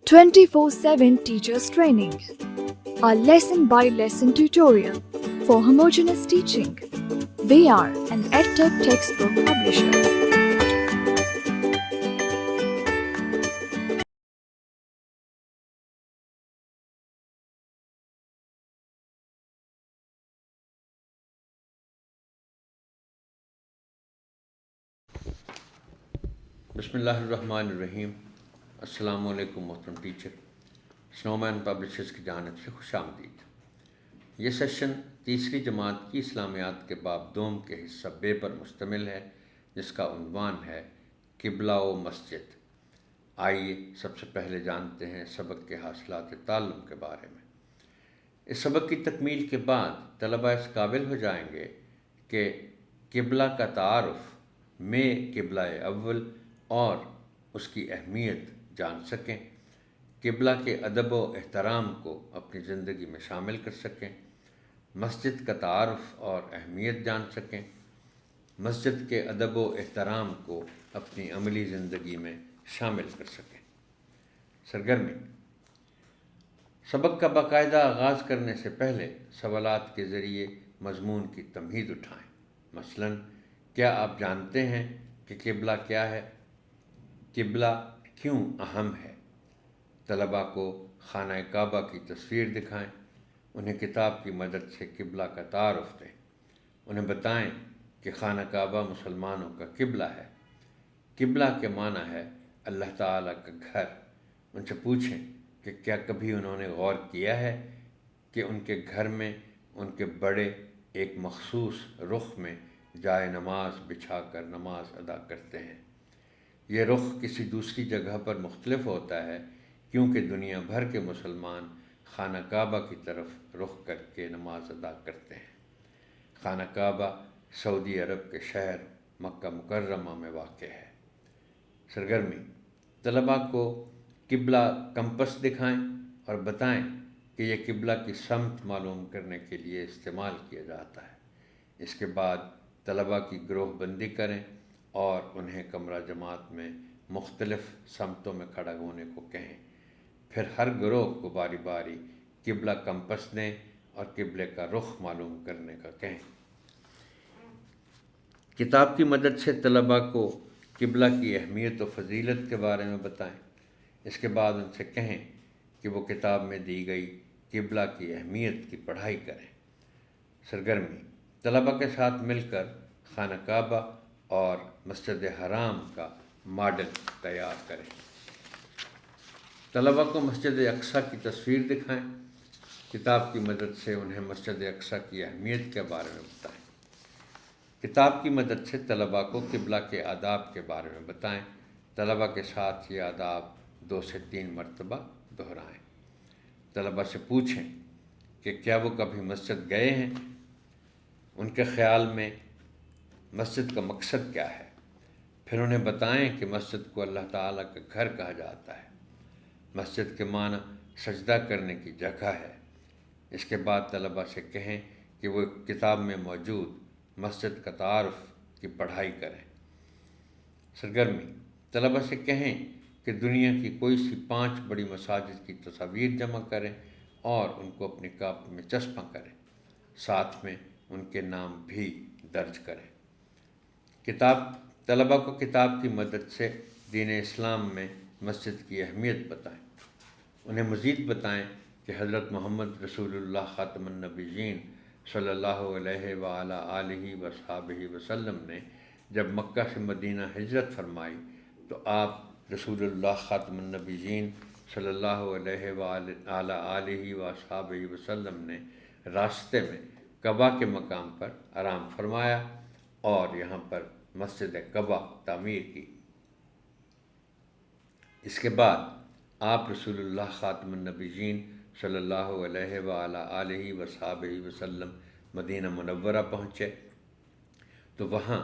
24/7 teachers training. Our lesson by lesson tutorial for homogeneous teaching. We are an EdTech textbook publisher. بسم اللہ الرحمن الرحیم. السلام علیکم محترم ٹیچر. سنومین پبلشرز کی جانب سے خوش آمدید. یہ سیشن تیسری جماعت کی اسلامیات کے باب دوم کے حصہ بے پر مشتمل ہے، جس کا عنوان ہے قبلہ و مسجد. آئیے سب سے پہلے جانتے ہیں سبق کے حاصلات تعلم کے بارے میں. اس سبق کی تکمیل کے بعد طلبہ اس قابل ہو جائیں گے کہ قبلہ کا تعارف میں قبلہ اول اور اس کی اہمیت جان سکیں، قبلہ کے ادب و احترام کو اپنی زندگی میں شامل کر سکیں، مسجد کا تعارف اور اہمیت جان سکیں، مسجد کے ادب و احترام کو اپنی عملی زندگی میں شامل کر سکیں. سرگرمی. سبق کا باقاعدہ آغاز کرنے سے پہلے سوالات کے ذریعے مضمون کی تمہید اٹھائیں. مثلاً، کیا آپ جانتے ہیں کہ قبلہ کیا ہے؟ قبلہ کیوں اہم ہے؟ طلباء کو خانہ کعبہ کی تصویر دکھائیں، انہیں کتاب کی مدد سے قبلہ کا تعارف دیں، انہیں بتائیں کہ خانہ کعبہ مسلمانوں کا قبلہ ہے. قبلہ کے معنی ہے اللہ تعالیٰ کا گھر. ان سے پوچھیں کہ کیا کبھی انہوں نے غور کیا ہے کہ ان کے گھر میں ان کے بڑے ایک مخصوص رخ میں جائے نماز بچھا کر نماز ادا کرتے ہیں. یہ رخ کسی دوسری جگہ پر مختلف ہوتا ہے کیونکہ دنیا بھر کے مسلمان خانہ کعبہ کی طرف رخ کر کے نماز ادا کرتے ہیں. خانہ کعبہ سعودی عرب کے شہر مکہ مکرمہ میں واقع ہے. سرگرمی. طلباء کو قبلہ کمپس دکھائیں اور بتائیں کہ یہ قبلہ کی سمت معلوم کرنے کے لیے استعمال کیا جاتا ہے. اس کے بعد طلباء کی گروہ بندی کریں اور انہیں کمرہ جماعت میں مختلف سمتوں میں کھڑا ہونے کو کہیں. پھر ہر گروہ کو باری باری قبلہ کمپس دیں اور قبلے کا رخ معلوم کرنے کا کہیں. کتاب کی مدد سے طلباء کو قبلہ کی اہمیت و فضیلت کے بارے میں بتائیں. اس کے بعد ان سے کہیں کہ وہ کتاب میں دی گئی قبلہ کی اہمیت کی پڑھائی کریں. سرگرمی. طلباء کے ساتھ مل کر خانہ کعبہ اور مسجد حرام کا ماڈل تیار کریں. طلباء کو مسجد اقصیٰ کی تصویر دکھائیں. کتاب کی مدد سے انہیں مسجد اقصیٰ کی اہمیت کے بارے میں بتائیں. کتاب کی مدد سے طلباء کو قبلہ کے آداب کے بارے میں بتائیں. طلباء کے ساتھ یہ آداب 2 سے 3 مرتبہ دہرائیں. طلباء سے پوچھیں کہ کیا وہ کبھی مسجد گئے ہیں، ان کے خیال میں مسجد کا مقصد کیا ہے. پھر انہیں بتائیں کہ مسجد کو اللہ تعالیٰ کا گھر کہا جاتا ہے. مسجد کے معنی سجدہ کرنے کی جگہ ہے. اس کے بعد طلباء سے کہیں کہ وہ کتاب میں موجود مسجد کا تعارف کی پڑھائی کریں. سرگرمی. طلباء سے کہیں کہ دنیا کی کوئی سی 5 بڑی مساجد کی تصاویر جمع کریں اور ان کو اپنی کاپی میں چسپاں کریں، ساتھ میں ان کے نام بھی درج کریں. طلباء کو کتاب کی مدد سے دین اسلام میں مسجد کی اہمیت بتائیں. انہیں مزید بتائیں کہ حضرت محمد رسول اللہ خاتم النبیین صلی اللہ علیہ وآلہ آلہ وصحبہ وسلم نے جب مکہ سے مدینہ ہجرت فرمائی تو آپ رسول اللہ خاتم النبیین صلی اللہ علیہ وآلہ آلہ وصحبہ وسلم نے راستے میں قبا کے مقام پر آرام فرمایا اور یہاں پر مسجد قبا تعمیر کی. اس کے بعد آپ رسول اللہ خاتم النبیین صلی اللہ علیہ وآلہ آلہ وصحبہ وسلم مدینہ منورہ پہنچے تو وہاں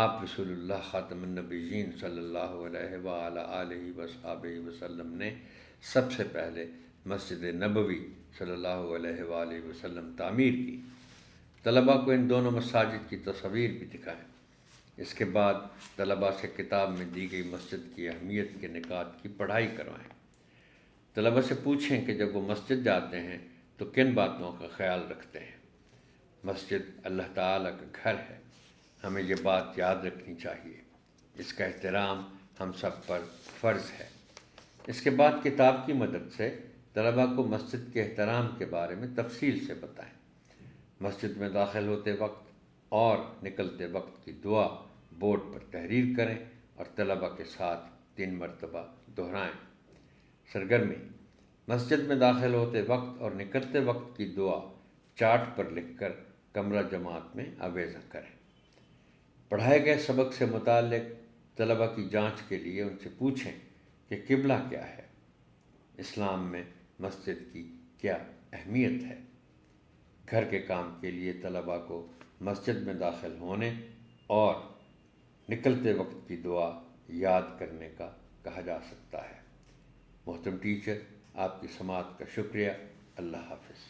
آپ رسول اللہ خاتم النبیین صلی اللہ علیہ وآلہ آلہ وصحبہ وسلم نے سب سے پہلے مسجد نبوی صلی اللہ علیہ وآلہ وسلم تعمیر کی. طلباء کو ان دونوں مساجد کی تصاویر بھی دکھائیں. اس کے بعد طلباء سے کتاب میں دی گئی مسجد کی اہمیت کے نکات کی پڑھائی کروائیں. طلبہ سے پوچھیں کہ جب وہ مسجد جاتے ہیں تو کن باتوں کا خیال رکھتے ہیں۔ مسجد اللہ تعالیٰ کا گھر ہے، ہمیں یہ بات یاد رکھنی چاہیے۔ اس کا احترام ہم سب پر فرض ہے۔ اس کے بعد کتاب کی مدد سے طلبہ کو مسجد کے احترام کے بارے میں تفصیل سے بتائیں۔ مسجد میں داخل ہوتے وقت اور نکلتے وقت کی دعا بورڈ پر تحریر کریں اور طلبہ کے ساتھ 3 مرتبہ دہرائیں۔ سرگرمی: مسجد میں داخل ہوتے وقت اور نکلتے وقت کی دعا چارٹ پر لکھ کر کمرہ جماعت میں آویزاں کریں۔ پڑھائے گئے سبق سے متعلق طلبہ کی جانچ کے لیے ان سے پوچھیں کہ قبلہ کیا ہے، اسلام میں مسجد کی کیا اہمیت ہے۔ گھر کے کام کے لیے طلبہ کو مسجد میں داخل ہونے اور نکلتے وقت کی دعا یاد کرنے کا کہا جا سکتا ہے۔ محترم ٹیچر، آپ کی سماعت کا شکریہ۔ اللہ حافظ۔